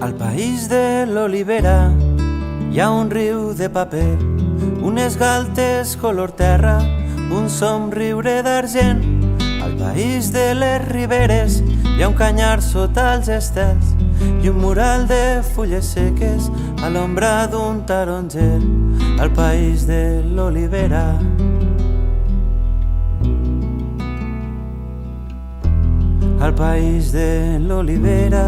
Al país de l'olivera hi ha un riu de paper, unes galtes color terra, un somriure d'argent. Al país de les riberes hi ha un canyar sota els estels i un mural de fulles seques a l'ombra d'un taronger. Al país de l'olivera. Al país de l'olivera.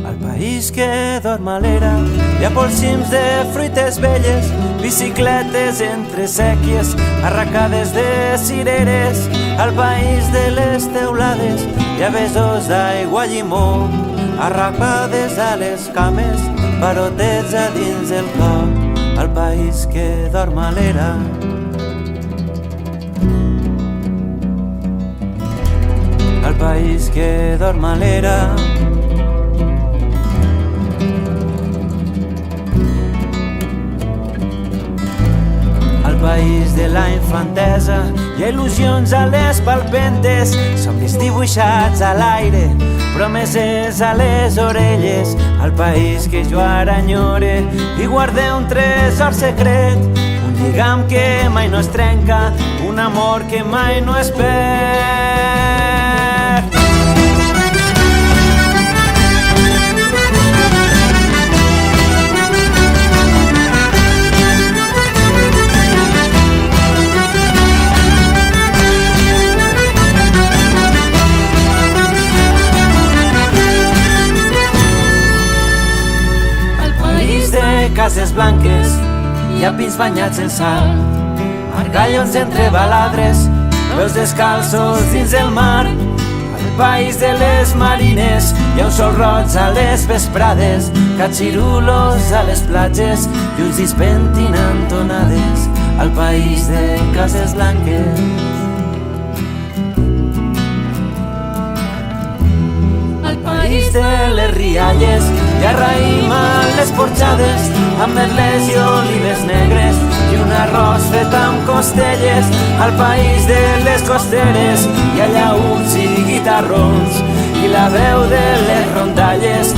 Al país que dorm a l'era hi ha polsims de fruites velles, bicicletes entre sèquies, arracades de cireres. Al país de les teulades hi ha besos d'aigua llimó, arrapades a les cames, barotets a dins del cor. Al país que dorm a l'era. Al país que dorm a l'era. Al país de la infantesa hi ha il·lusions a les palpentes, somnis dibuixats a l'aire, promeses a les orelles. Al país que jo ara enyore i guarde un tresor secret, un lligam que mai no es trenca, un amor que mai no es perd. Cases blanques, hi ha pins banyats en sal, margallons entre baladres, veus descalços dins el mar. Al país de les marines hi ha un sol roig a les vesprades, catxirulos a les platges i uns dits pentinant tonades. Al país de cases blanques. Al país de les rialles hi ha raïm a les porxades, amb merlets i olives negres i un arròs fet amb costelles. Al país de les costeres hi ha llaüts i guitarrons i la veu de les rondalles.